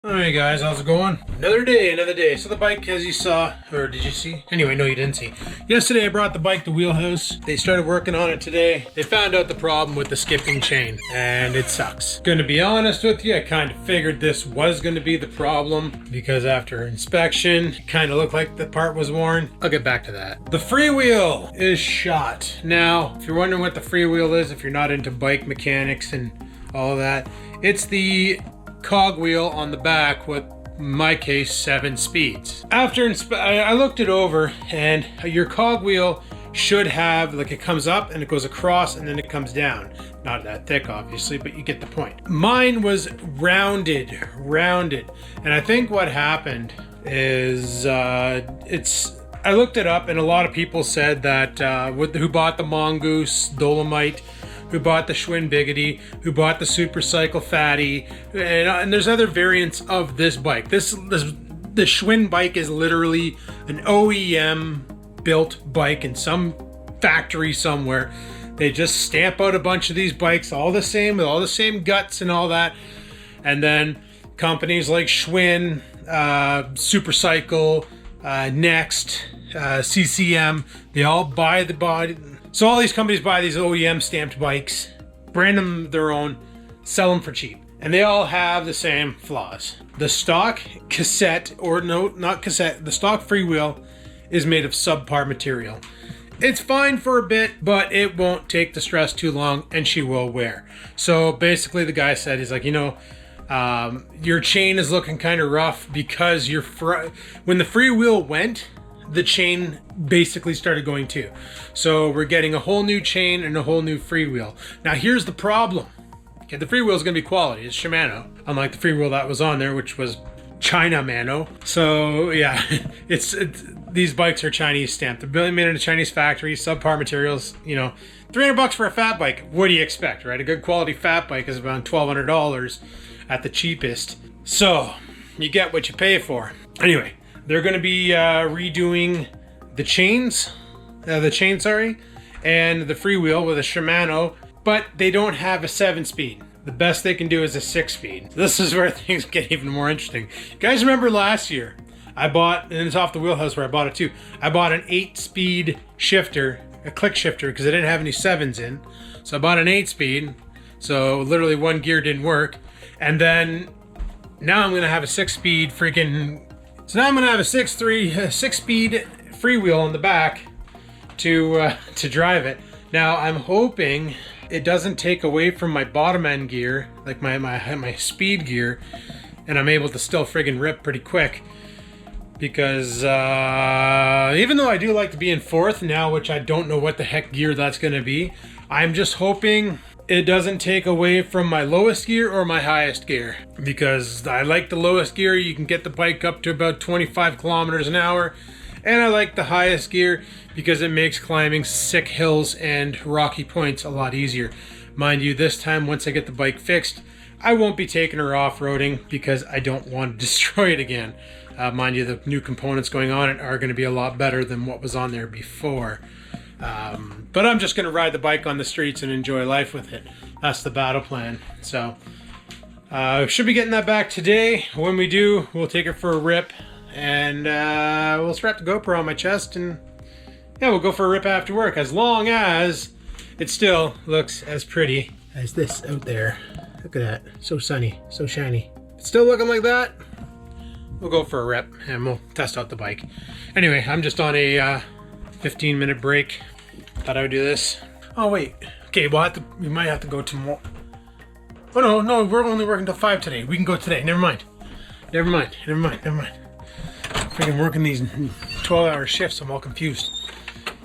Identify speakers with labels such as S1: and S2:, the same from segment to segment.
S1: Alright guys, how's it going? Another day, another day. So the bike, as you saw, or did you see? Anyway, no you didn't see. Yesterday I brought the bike to Wheelhouse. They started working on it today. They found out the problem with the skipping chain, and it sucks. Gonna be honest with you, I kind of figured this was gonna be the problem, because after inspection, it kind of looked like the part was worn. I'll get back to that. The freewheel is shot. Now, if you're wondering what the freewheel is, if you're not into bike mechanics and all that, it's the cogwheel on the back with, in my case, 7 speeds. After I looked it over, and your cogwheel should have, like, it comes up and it goes across and then it comes down. Not that thick obviously, but you get the point. Mine was rounded, and I think what happened is I looked it up, and a lot of people said that who bought the Mongoose Dolomite, who bought the Schwinn Biggity, who bought the Super Cycle Fatty, and there's other variants of this bike. The Schwinn bike is literally an OEM built bike in some factory somewhere. They just stamp out a bunch of these bikes, all the same, with all the same guts and all that. And then companies like Schwinn, Super Cycle, Next, CCM, they all buy the body. So all these companies buy these OEM stamped bikes, brand them their own, sell them for cheap. And they all have the same flaws. The stock cassette, or no, not cassette, the stock freewheel is made of subpar material. It's fine for a bit, but it won't take the stress too long, and she will wear. So basically the guy said, he's like, your chain is looking kind of rough because when the freewheel went, the chain basically started going too. So we're getting a whole new chain and a whole new freewheel. Now here's the problem. Okay, the freewheel is going to be quality. It's Shimano, unlike the freewheel that was on there, which was China Mano. So yeah, these bikes are Chinese stamped. They're made in a Chinese factory, subpar materials. $300 for a fat bike. What do you expect, right? A good quality fat bike is around $1,200 at the cheapest. So you get what you pay for. Anyway, they're going to be redoing the chain, and the freewheel with a Shimano, but they don't have a 7-speed. The best they can do is a 6-speed. This is where things get even more interesting. You guys remember last year, I bought, and it's off the Wheelhouse where I bought it too, I bought an 8-speed shifter, a click shifter, because I didn't have any 7s in. So I bought an 8-speed, so literally one gear didn't work. And then now I'm going to have a 6-speed freaking... So now I'm going to have a 6-speed freewheel on the back to drive it. Now I'm hoping it doesn't take away from my bottom end gear, like my speed gear, and I'm able to still friggin' rip pretty quick. Because even though I do like to be in 4th now, which I don't know what the heck gear that's going to be, I'm just hoping it doesn't take away from my lowest gear or my highest gear, because I like the lowest gear. You can get the bike up to about 25 kilometers an hour, and I like the highest gear because it makes climbing sick hills and rocky points a lot easier. Mind you, this time, once I get the bike fixed, I won't be taking her off-roading because I don't want to destroy it again. Mind you, the new components going on it are going to be a lot better than what was on there before. But I'm just going to ride the bike on the streets and enjoy life with it. That's the battle plan. So, should be getting that back today. When we do, we'll take it for a rip, and we'll strap the GoPro on my chest, and yeah, we'll go for a rip after work, as long as it still looks as pretty as this out there. Look at that. So sunny, so shiny. It's still looking like that. We'll go for a rip, and we'll test out the bike. Anyway, I'm just on a 15-minute break. Thought I would do this. Oh wait, okay, we might have to go tomorrow. Oh no, we're only working till 5 today. We can go today. Never mind. Freaking working these 12-hour shifts. I'm all confused.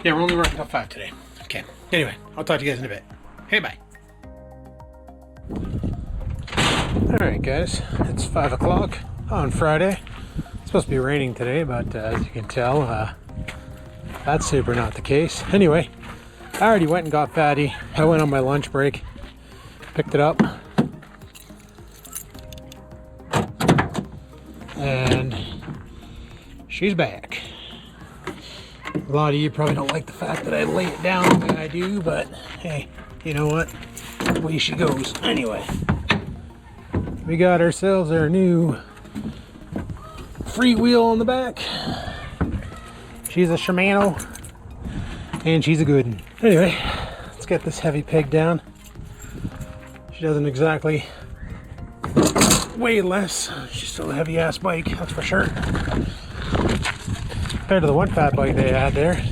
S1: Yeah, we're only working till 5 today. Okay. Anyway, I'll talk to you guys in a bit. Hey, bye. All right, guys. It's 5 o'clock on Friday. It's supposed to be raining today, but as you can tell, that's super not the case. Anyway, I already went and got Fatty. I went on my lunch break, picked it up, and she's back. A lot of you probably don't like the fact that I lay it down the way I do, but hey, you know what? The way she goes. Anyway, we got ourselves our new freewheel on the back. She's a Shimano, and she's a good one. Anyway, let's get this heavy pig down. She doesn't exactly weigh less. She's still a heavy ass bike, that's for sure. Compared to the one fat bike they had there,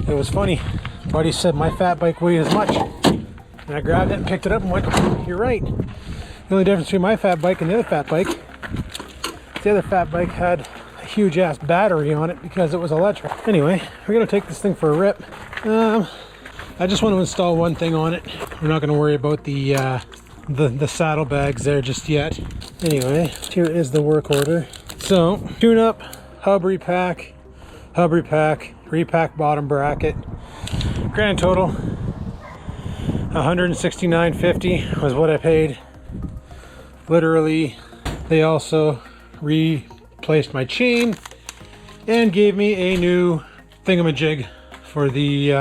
S1: it was funny. Buddy said my fat bike weighed as much. And I grabbed it and picked it up and went, you're right. The only difference between my fat bike and the other fat bike, the other fat bike had a huge ass battery on it because it was electric. Anyway, we're gonna take this thing for a rip. I just want to install one thing on it. We're not gonna worry about the saddlebags there just yet. Anyway, here is the work order. So, tune up, hub repack, repack bottom bracket. Grand total, $169.50 was what I paid. Literally, they also replaced my chain and gave me a new thingamajig for the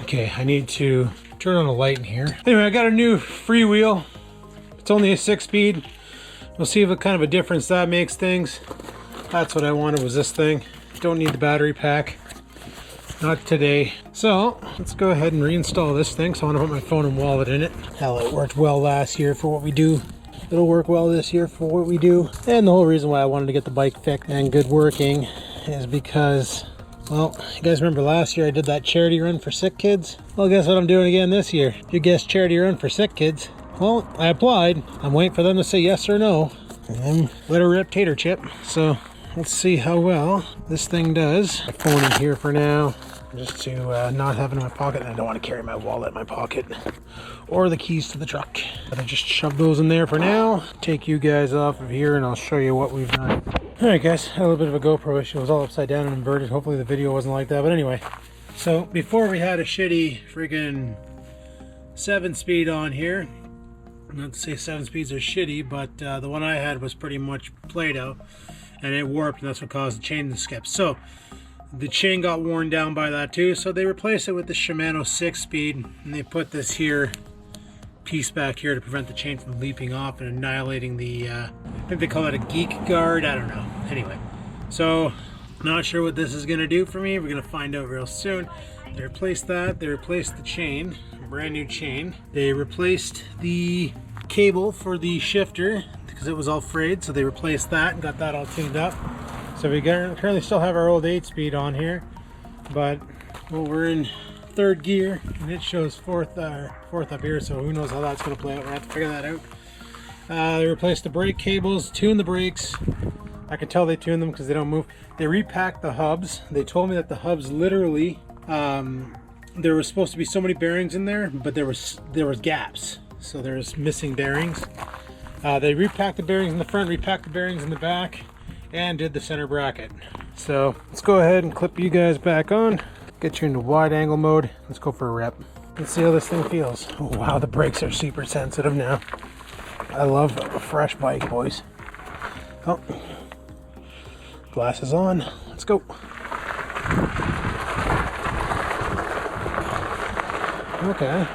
S1: okay, I need to turn on a light in here. Anyway, I got a new freewheel. It's only a 6-speed. We'll see what kind of a difference that makes things. That's what I wanted, was this thing. Don't need the battery pack. Not today. So let's go ahead and reinstall this thing. So I want to put my phone and wallet in it. Hell, it worked well last year for what we do. It'll work well this year for what we do. And the whole reason why I wanted to get the bike fixed and good working is because, well, you guys remember last year I did that charity run for sick kids? Well, guess what I'm doing again this year? You guessed charity run for sick kids. Well, I applied. I'm waiting for them to say yes or no. And let her rip tater chip. So let's see how well this thing does. My phone in here for now, just to not have it in my pocket. And I don't want to carry my wallet in my pocket or the keys to the truck. But I just shove those in there for now. Take you guys off of here and I'll show you what we've done. All right, guys, a little bit of a GoPro issue. It was all upside down and inverted. Hopefully the video wasn't like that. But anyway, so before we had a shitty freaking 7-speed on here. Not to say 7 speeds are shitty, but the one I had was pretty much played out and it warped, and that's what caused the chain to skip. So the chain got worn down by that too, so they replaced it with the Shimano 6-speed, and they put this here piece back here to prevent the chain from leaping off and annihilating the I think they call it a geek guard, I don't know. Anyway, so not sure what this is going to do for me. We're going to find out real soon. They replaced that. They replaced the chain, a brand new chain. They replaced the cable for the shifter because it was all frayed, so they replaced that and got that all tuned up. So we currently still have our old 8-speed on here, but well, we're in 3rd gear and it shows 4th up here, so who knows how that's going to play out. We'll have to figure that out. They replaced the brake cables, tuned the brakes. I can tell they tuned them because they don't move. They repacked the hubs. They told me that the hubs literally there was supposed to be so many bearings in there, but there was gaps, so there's missing bearings. They repacked the bearings in the front, repacked the bearings in the back, and did the center bracket. So let's go ahead and clip you guys back on, get you into wide angle mode. Let's go for a rep. Let's see how this thing feels. Oh, wow, the brakes are super sensitive now. I love a fresh bike, boys. Oh, glasses on. Let's go. Okay.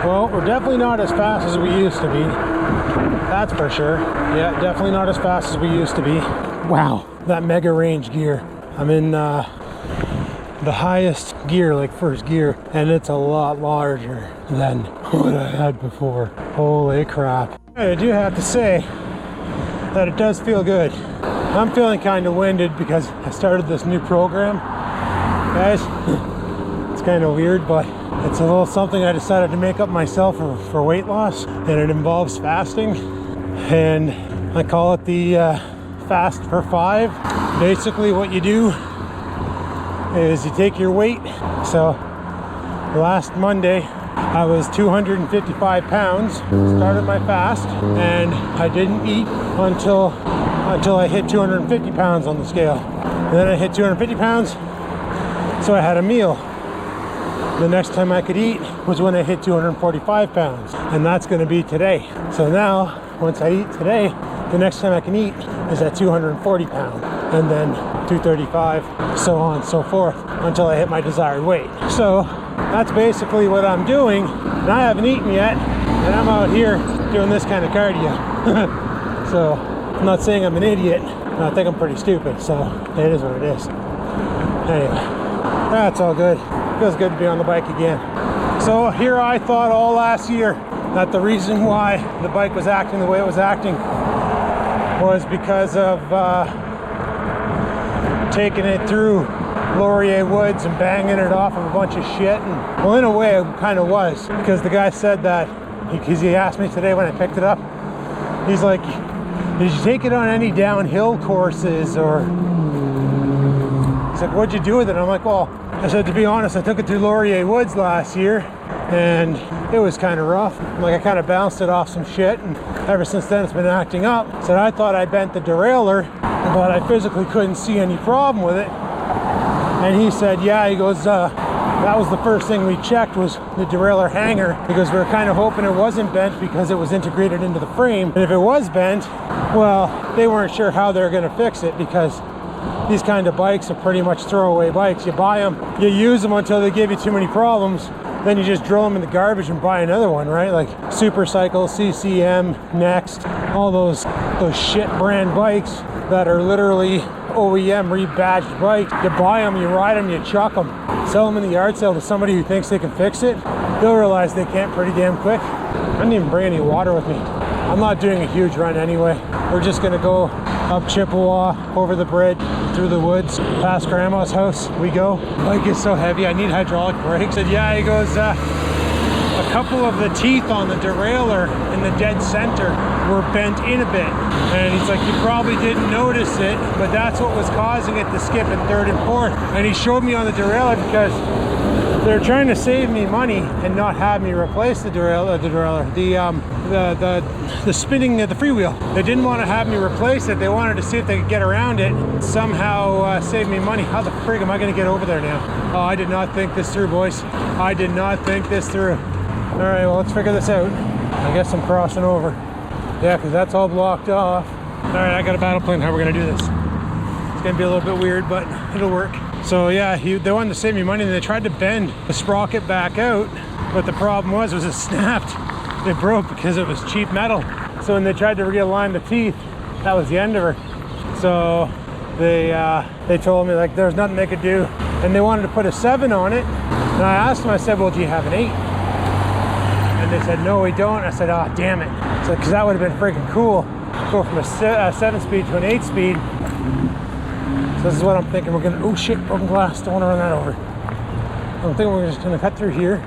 S1: Well, we're definitely not as fast as we used to be. That's for sure. Yeah, definitely not as fast as we used to be. Wow, that mega range gear. I'm in the highest gear, like 1st gear, and it's a lot larger than what I had before. Holy crap. I do have to say that it does feel good. I'm feeling kind of winded because I started this new program. Guys, it's kind of weird, but it's a little something I decided to make up myself for weight loss, and it involves fasting, and I call it the Fast for 5. Basically what you do is you take your weight. So last Monday I was 255 pounds, started my fast, and I didn't eat until I hit 250 pounds on the scale. And then I hit 250 pounds, so I had a meal. The next time I could eat was when I hit 245 pounds, and that's going to be today. So now, once I eat today, the next time I can eat is at 240 pounds, and then 235, so on and so forth, until I hit my desired weight. So that's basically what I'm doing, and I haven't eaten yet, and I'm out here doing this kind of cardio. So I'm not saying I'm an idiot, and I think I'm pretty stupid, so it is what it is. Anyway, that's all good. Feels good to be on the bike again. So here I thought all last year that the reason why the bike was acting the way it was acting was because of taking it through Laurier Woods and banging it off of a bunch of shit. And well, in a way it kind of was, because the guy said that, because he asked me today when I picked it up, he's like, did you take it on any downhill courses, or he's like, what'd you do with it? And I'm like, well, I said, to be honest, I took it through Laurier Woods last year, and it was kind of rough. Like, I kind of bounced it off some shit, and ever since then it's been acting up. So I thought I bent the derailleur, but I physically couldn't see any problem with it. And he said, yeah, he goes, that was the first thing we checked, was the derailleur hanger, because we were kind of hoping it wasn't bent because it was integrated into the frame. And if it was bent, well, they weren't sure how they were going to fix it, because these kind of bikes are pretty much throwaway bikes. You buy them, you use them until they give you too many problems, then you just drill them in the garbage and buy another one, right? Like Supercycle, CCM, Next, all those shit brand bikes that are literally OEM rebadged bikes. You buy them, you ride them, you chuck them, sell them in the yard sale to somebody who thinks they can fix it. They'll realize they can't pretty damn quick. I didn't even bring any water with me. I'm not doing a huge run anyway. We're just gonna go up Chippewa, over the bridge, through the woods, past Grandma's house we go. The bike is so heavy, I need hydraulic brakes. And yeah, he goes, a couple of the teeth on the derailleur in the dead center were bent in a bit. And he's like, you probably didn't notice it, but that's what was causing it to skip in third and fourth. And he showed me on the derailleur, because they're trying to save me money and not have me replace the derailleur, the spinning, the freewheel. They didn't want to have me replace it. They wanted to see if they could get around it, somehow save me money. How the frig am I going to get over there now? Oh, I did not think this through, boys. I did not think this through. All right, well, let's figure this out. I guess I'm crossing over. Yeah, because that's all blocked off. All right, I got a battle plan how we're going to do this. It's going to be a little bit weird, but it'll work. So yeah, they wanted to save me money, and they tried to bend the sprocket back out, but the problem was it snapped. It broke because it was cheap metal. So when they tried to realign the teeth, that was the end of her. So they told me, like, there's nothing they could do, and they wanted to put a 7 on it. And I asked them, I said, well, do you have an 8? And they said, no, we don't. I said, oh, damn it. So, because that would have been freaking cool. Go from a 7-speed to an 8-speed. So this is what I'm thinking. We're gonna, oh shit, broken glass, don't wanna run that over. I'm thinking we're just gonna cut through here.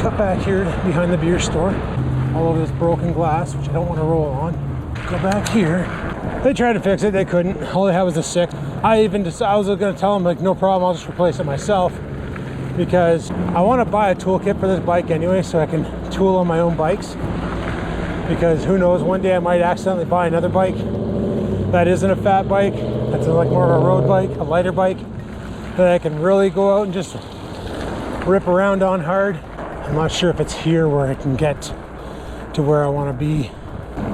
S1: Cut back here behind the beer store. All over this broken glass, which I don't wanna roll on. Go back here. They tried to fix it, they couldn't. All they had was a 6. I was gonna tell them, like, no problem, I'll just replace it myself. Because I wanna buy a toolkit for this bike anyway, so I can tool on my own bikes. Because who knows, one day I might accidentally buy another bike that isn't a fat bike, that's like more of a road bike, a lighter bike, that I can really go out and just rip around on hard. I'm not sure if it's here where I can get to where I want to be.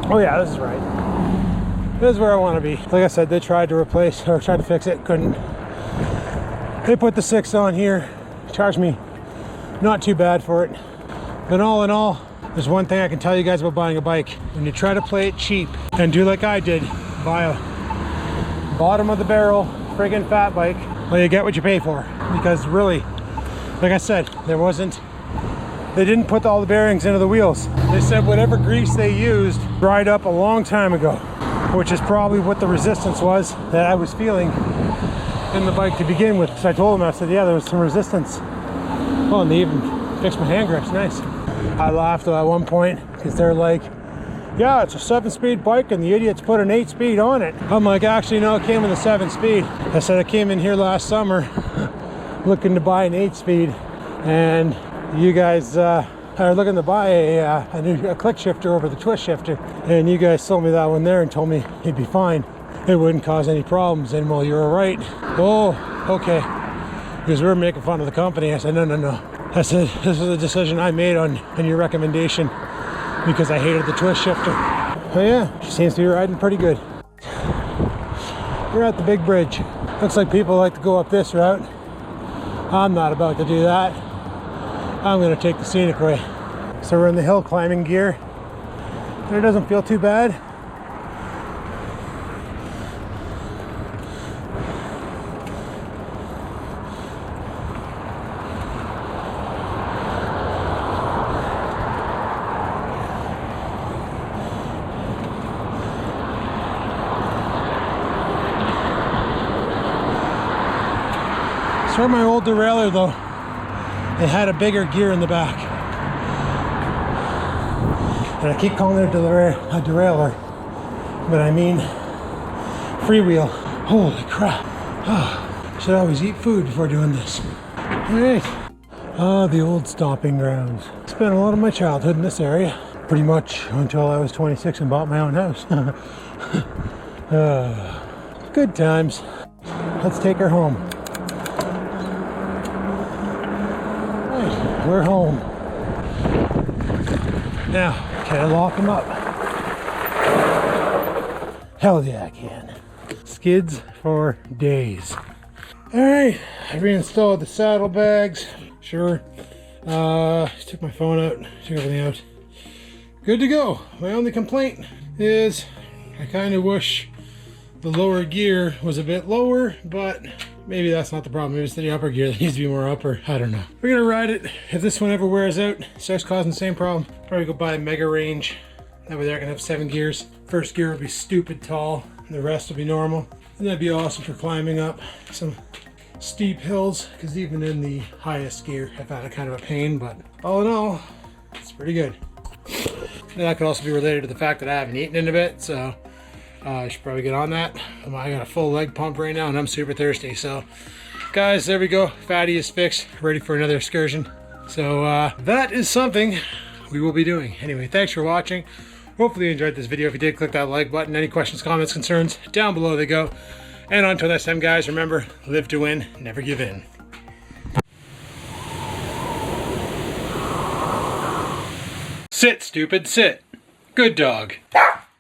S1: Oh yeah, this is right. This is where I want to be. Like I said, they tried to replace, or tried to fix it, couldn't. They put the 6 on here, charged me not too bad for it. But all in all, there's one thing I can tell you guys about buying a bike. When you try to play it cheap and do like I did, buy a bottom of the barrel friggin' fat bike, well, you get what you pay for. Because really, like I said, they didn't put all the bearings into the wheels. They said whatever grease they used dried up a long time ago, which is probably what the resistance was that I was feeling in the bike to begin with. So I told them, I said, yeah, there was some resistance. Oh, and they even fixed my hand grips, nice. I laughed though at one point, because they're like, yeah, it's a 7-speed bike and the idiots put an 8-speed on it. I'm like, actually, no, it came with a 7-speed. I said, I came in here last summer looking to buy an 8-speed, and you guys are looking to buy a new click shifter over the twist shifter, and you guys sold me that one there and told me it'd be fine. It wouldn't cause any problems, and well, you're right. Oh, okay. because we were making fun of the company. I said, no, no, no. I said, this is a decision I made on your recommendation because I hated the twist shifter. Oh yeah, she seems to be riding pretty good. We're at the big bridge. Looks like people like to go up this route. I'm not about to do that. I'm gonna take the scenic way. So we're in the hill climbing gear. And it doesn't feel too bad. For my old derailleur though, it had a bigger gear in the back. And I keep calling it a derailleur, but I mean freewheel. Holy crap. Oh, should always eat food before doing this. Alright. Ah, the old stomping grounds. Spent a lot of my childhood in this area, pretty much until I was 26 and bought my own house. Good times. Let's take her home. We're home. Now, can I lock them up? Hell yeah, I can. Skids for days. Alright, I reinstalled the saddlebags. Sure. Just took my phone out, took everything out. Good to go. My only complaint is I kind of wish the lower gear was a bit lower, but maybe that's not the problem. Maybe it's the upper gear that needs to be more upper. I don't know. We're gonna ride it. If this one ever wears out, starts causing the same problem, probably go buy a mega range. That way they're gonna have 7 gears. First gear will be stupid tall, and the rest will be normal. And that'd be awesome for climbing up some steep hills, because even in the highest gear, I found it kind of a pain, but all in all, it's pretty good. And that could also be related to the fact that I haven't eaten in a bit, so I should probably get on that. I got a full leg pump right now and I'm super thirsty. So guys, there we go. Fatty is fixed, ready for another excursion. So that is something we will be doing. Anyway, thanks for watching. Hopefully you enjoyed this video. If you did, click that like button. Any questions, comments, concerns, down below they go. And until next time guys, remember, live to win, never give in. Sit, stupid, sit. Good dog.